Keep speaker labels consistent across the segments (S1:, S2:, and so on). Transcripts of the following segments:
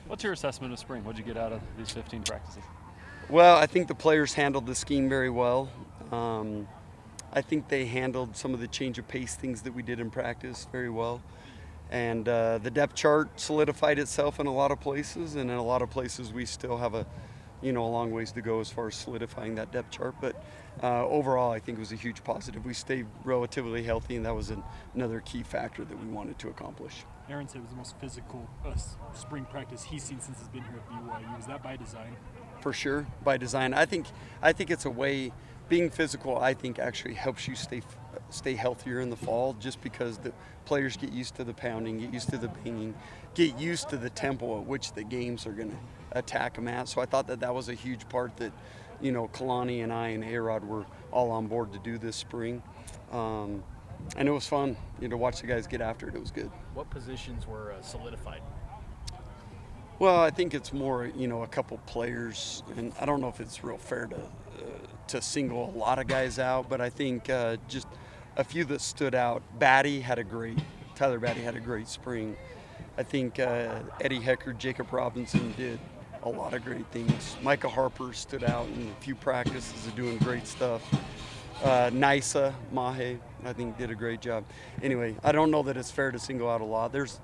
S1: What's your assessment of spring? What'd you get out of these 15 practices?
S2: Well, I think the players handled the scheme very well. I think they handled some of the change of pace things that we did in practice very well. And the depth chart solidified itself in a lot of places, and in a lot of places we still have a long ways to go as far as solidifying that depth chart. But overall, I think it was a huge positive. We stayed relatively healthy, and that was another key factor that we wanted to accomplish.
S3: Aaron said it was the most physical spring practice he's seen since he's been here at BYU. Was that by design?
S2: For sure, by design. I think it's a way. Being physical, I think, actually helps you stay healthier in the fall, just because the players get used to the pounding, get used to the banging, get used to the tempo at which the games are going to attack them at. So I thought that was a huge part that, Kalani and I and A-Rod were all on board to do this spring. And it was fun, to watch the guys get after it. It was good.
S4: What positions were solidified?
S2: Well, I think it's more, a couple players, and I don't know if it's real fair to single a lot of guys out, but I think just a few that stood out. Tyler Batty had a great spring. I think Eddie Hecker, Jacob Robinson did a lot of great things. Micah Harper stood out in a few practices of doing great stuff. Nisa Mahe, I think, did a great job. Anyway, I don't know that it's fair to single out a lot. There's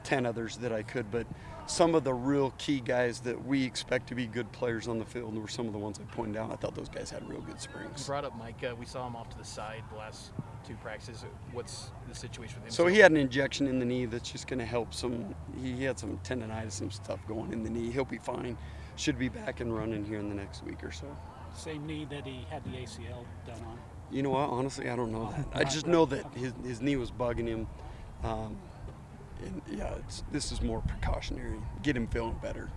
S2: 10 others that I could, but some of the real key guys that we expect to be good players on the field were some of the ones I pointed out. I thought those guys had real good springs.
S4: You brought up Micah. We saw him off to the side the last two practices. What's the situation with him?
S2: So he had an injection in the knee that's just going to help some. He had some tendonitis, some stuff going in the knee. He'll be fine. Should be back and running here in the next week or so.
S3: Same knee that he had the ACL done on?
S2: You know what? Honestly, I don't know that. I just know that his knee was bugging him. And yeah, this is more precautionary. Get him feeling better.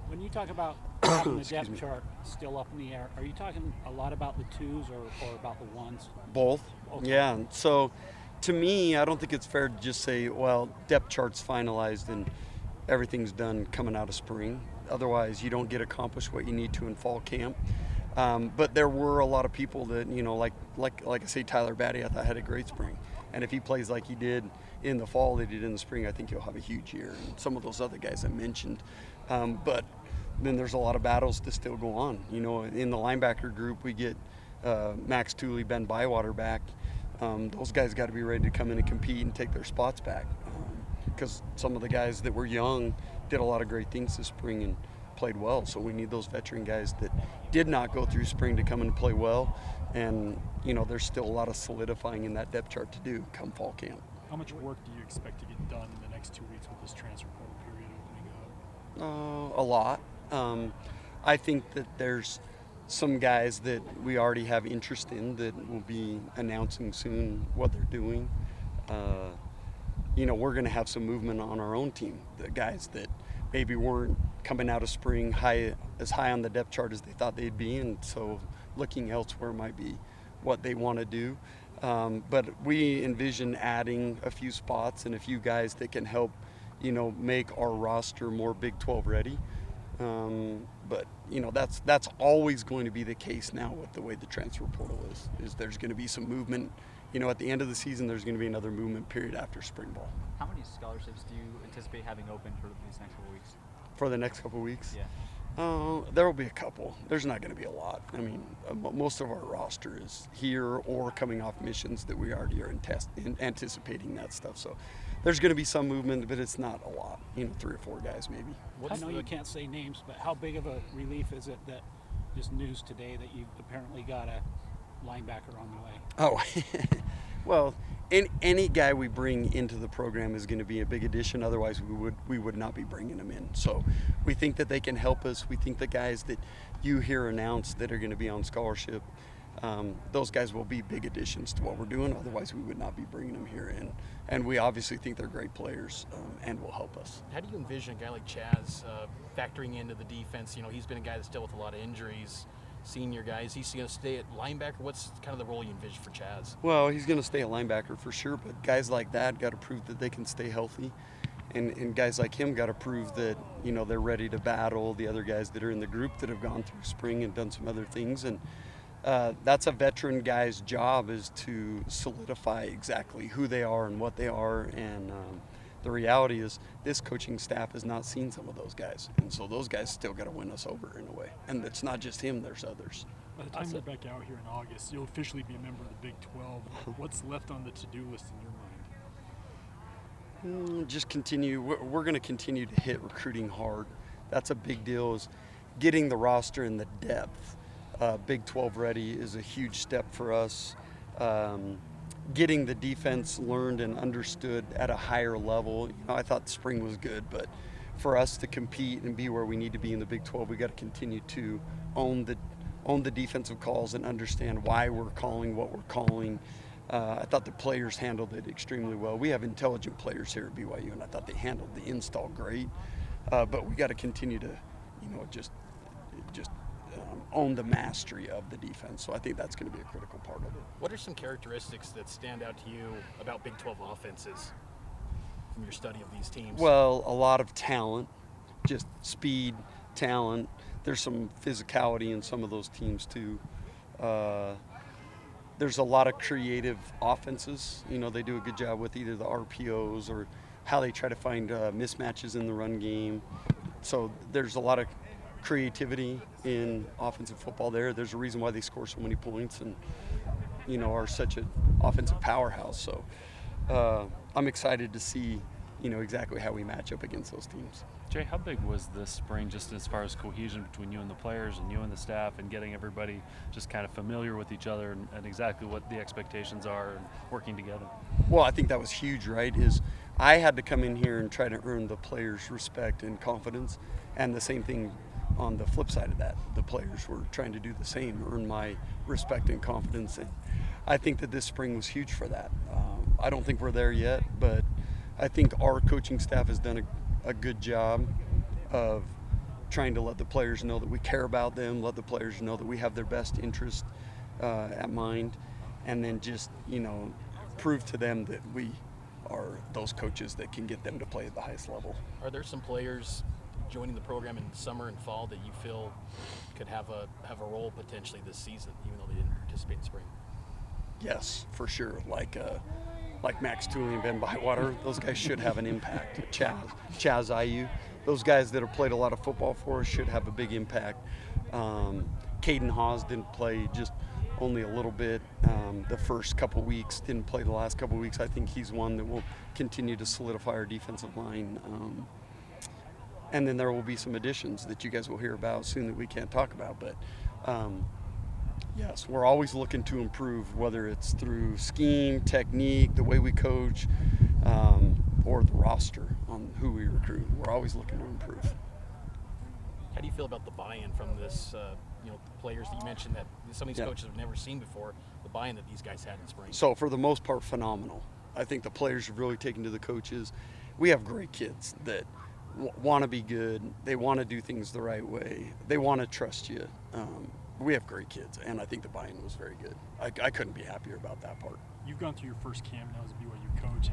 S5: When you talk about having the depth chart still up in the air, are you talking a lot about the twos or about the ones?
S2: Both.
S5: Okay.
S2: Yeah. So to me, I don't think it's fair to just say, well, depth chart's finalized and everything's done coming out of spring. Otherwise, you don't get accomplished what you need to in fall camp. But there were a lot of people that, like I say, Tyler Batty, I thought had a great spring. And if he plays like he did in the fall, that he did in the spring, I think he'll have a huge year. And some of those other guys I mentioned. But then there's a lot of battles to still go on. In the linebacker group, we get Max Tooley, Ben Bywater back. Those guys got to be ready to come in and compete and take their spots back. Because some of the guys that were young did a lot of great things this spring and played well. So we need those veteran guys that did not go through spring to come in and play well. And, there's still a lot of solidifying in that depth chart to do come fall camp.
S3: How much work do you expect to get done in the next 2 weeks with this transfer portal period opening up?
S2: A lot. I think that there's some guys that we already have interest in that will be announcing soon what they're doing. We're going to have some movement on our own team. The guys that maybe weren't coming out of spring as high on the depth chart as they thought they'd be, and so looking elsewhere might be what they want to do. But we envision adding a few spots and a few guys that can help, make our roster more Big 12 ready. But that's always going to be the case now with the way the transfer portal is there's going to be some movement. At the end of the season, there's going to be another movement period after spring ball.
S6: How many scholarships do you anticipate having open for these next couple weeks?
S2: For the next couple weeks?
S6: Yeah.
S2: There will be a couple. There's not going to be a lot. I mean, most of our roster is here or coming off missions that we already are anticipating that stuff. So there's going to be some movement, but it's not a lot. 3 or 4 guys maybe.
S5: I know you can't say names, but how big of a relief is it that just news today that you apparently got a linebacker on the way?
S2: Oh, well, any guy we bring into the program is going to be a big addition. Otherwise, we would not be bringing them in. So we think that they can help us. We think the guys that you hear announced that are going to be on scholarship, those guys will be big additions to what we're doing. Otherwise, we would not be bringing them here in. And we obviously think they're great players and will help us.
S4: How do you envision a guy like Chaz factoring into the defense? He's been a guy that's dealt with a lot of injuries. Senior guy, is he going to stay at linebacker? What's kind of the role you envision for Chaz?
S2: Well, he's going to stay at linebacker for sure, but guys like that got to prove that they can stay healthy. And guys like him got to prove that, they're ready to battle the other guys that are in the group that have gone through spring and done some other things. And that's a veteran guy's job, is to solidify exactly who they are and what they are and the reality is this coaching staff has not seen some of those guys. And so those guys still got to win us over in a way. And it's not just him, there's others.
S3: By the time you're back out here in August, you'll officially be a member of the Big 12. What's left on the to-do list in your mind?
S2: Just continue. We're going to continue to hit recruiting hard. That's a big deal, is getting the roster and the depth. Big 12 ready is a huge step for us. Getting the defense learned and understood at a higher level. I thought the spring was good, but for us to compete and be where we need to be in the Big 12, we got to continue to own the defensive calls and understand why we're calling what we're calling. I thought the players handled it extremely well. We have intelligent players here at BYU, and I thought they handled the install great. But we got to continue to, just own the mastery of the defense. So I think that's going to be a critical part of it.
S4: What are some characteristics that stand out to you about Big 12 offenses from your study of these teams?
S2: Well, a lot of talent, just speed, talent. There's some physicality in some of those teams too. There's a lot of creative offenses. They do a good job with either the RPOs or how they try to find mismatches in the run game. So there's a lot of creativity in offensive football there. There's a reason why they score so many points and, are such an offensive powerhouse. So I'm excited to see, exactly how we match up against those teams.
S1: Jay, how big was this spring just as far as cohesion between you and the players and you and the staff and getting everybody just kind of familiar with each other and exactly what the expectations are and working together?
S2: Well, I think that was huge, right? I had to come in here and try to earn the players' respect and confidence, and the same thing on the flip side of that. The players were trying to do the same, earn my respect and confidence, and I think that this spring was huge for that. I don't think we're there yet, but I think our coaching staff has done a good job of trying to let the players know that we care about them, let the players know that we have their best interest at mind, and then just, prove to them that we are those coaches that can get them to play at the highest level.
S4: Are there some players joining the program in summer and fall that you feel could have a role potentially this season, even though they didn't participate in spring?
S2: Yes, for sure. Like Max Tooley and Ben Bywater, those guys should have an impact. Chaz Ayu, those guys that have played a lot of football for us should have a big impact. Caden Hawes didn't play, just only a little bit the first couple weeks, didn't play the last couple weeks. I think he's one that will continue to solidify our defensive line. And then there will be some additions that you guys will hear about soon that we can't talk about. But yes, we're always looking to improve, whether it's through scheme, technique, the way we coach, or the roster on who we recruit. We're always looking to improve.
S4: How do you feel about the buy-in from this, players that you mentioned that some of these coaches have never seen before, the buy-in that these guys had in spring?
S2: So for the most part, phenomenal. I think the players have really taken to the coaches. We have great kids that want to be good. They want to do things the right way. They want to trust you. We have great kids, and I think the buy-in was very good. I couldn't be happier about that part.
S3: You've gone through your first camp now as a BYU coach.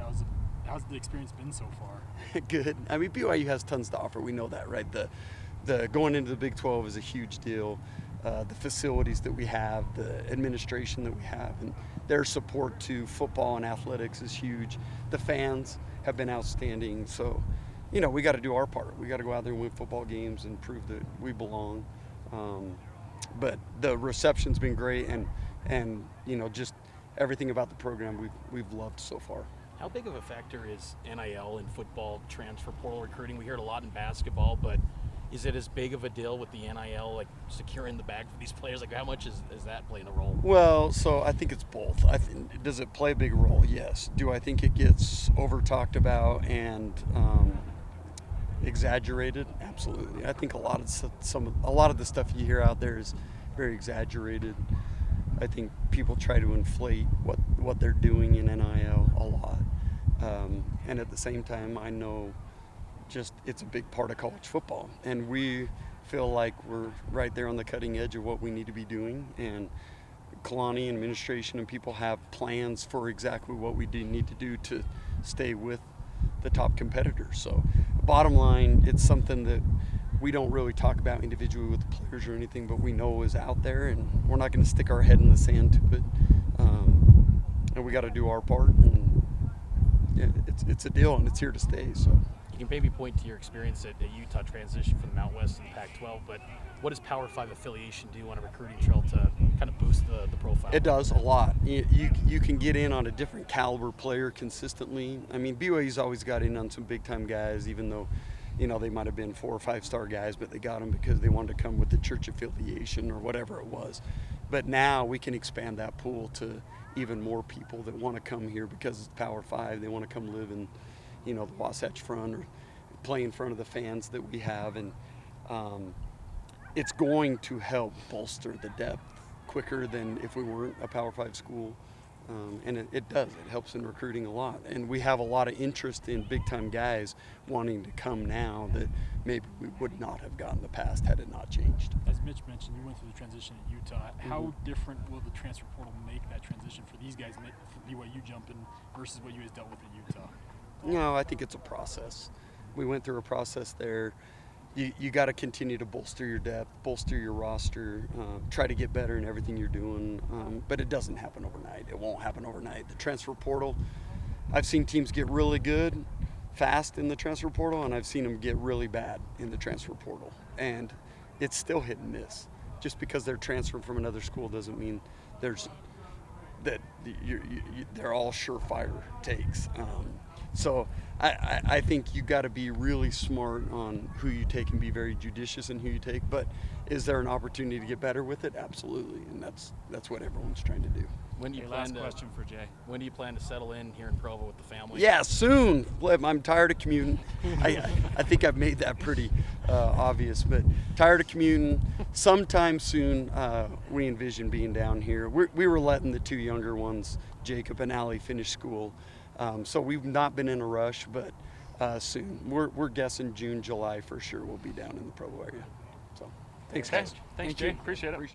S3: How's the experience been so far?
S2: Good. I mean, BYU has tons to offer. We know that, right? The going into the Big 12 is a huge deal. The facilities that we have, the administration that we have, and their support to football and athletics is huge. The fans have been outstanding. So, we got to do our part. We got to go out there and win football games and prove that we belong. But the reception's been great, and just everything about the program we've loved so far.
S4: How big of a factor is NIL in football, transfer portal recruiting? We hear it a lot in basketball, but is it as big of a deal with the NIL, like securing the bag for these players? Like, how much is that playing a role?
S2: Well, so I think it's both. Does it play a big role? Yes. Do I think it gets over talked about and exaggerated? Absolutely. I think a lot of the stuff you hear out there is very exaggerated. I think people try to inflate what they're doing in NIL a lot, and at the same time, I know just it's a big part of college football, and we feel like we're right there on the cutting edge of what we need to be doing. And Kalani and administration and people have plans for exactly what we need to do to stay with the top competitors. So bottom line, it's something that we don't really talk about individually with the players or anything, but we know is out there, and we're not going to stick our head in the sand to it. And we got to do our part, and it's a deal, and it's here to stay. So.
S4: You can maybe point to your experience at Utah transition from the Mountain West and the Pac-12, but what does Power 5 affiliation do on a recruiting trail to kind of boost the profile?
S2: It does a lot. You can get in on a different caliber player consistently. I mean, BYU's always got in on some big-time guys, even though, they might have been 4 or 5-star guys, but they got them because they wanted to come with the church affiliation or whatever it was. But now we can expand that pool to even more people that want to come here because it's Power 5. They want to come live in the Wasatch Front or play in front of the fans that we have, and it's going to help bolster the depth quicker than if we weren't a Power 5 school, and it does. It helps in recruiting a lot, and we have a lot of interest in big-time guys wanting to come now that maybe we would not have gotten in the past had it not changed.
S3: As Mitch mentioned, you went through the transition at Utah. How different will the transfer portal make that transition for these guys, for BYU jumping versus what you guys dealt with at Utah?
S2: No, I think it's a process. We went through a process there. You got to continue to bolster your depth, bolster your roster, try to get better in everything you're doing. But it doesn't happen overnight. It won't happen overnight. The transfer portal, I've seen teams get really good fast in the transfer portal, and I've seen them get really bad in the transfer portal. And it's still hit and miss. Just because they're transferring from another school doesn't mean they're all surefire takes. So I think you got to be really smart on who you take and be very judicious in who you take. But is there an opportunity to get better with it? Absolutely, and that's what everyone's trying to do.
S4: When do you plan
S6: last
S4: to,
S6: question for Jay.
S4: When do you plan to settle in here in Provo with the family?
S2: Yeah, soon. I'm tired of commuting. I think I've made that pretty obvious, but tired of commuting. Sometime soon, we envision being down here. We were letting the 2 younger ones, Jacob and Allie, finish school. So we've not been in a rush, but soon. We're guessing June, July for sure we'll be down in the Provo area. So thanks, guys.
S1: Thanks, Jay. Appreciate it.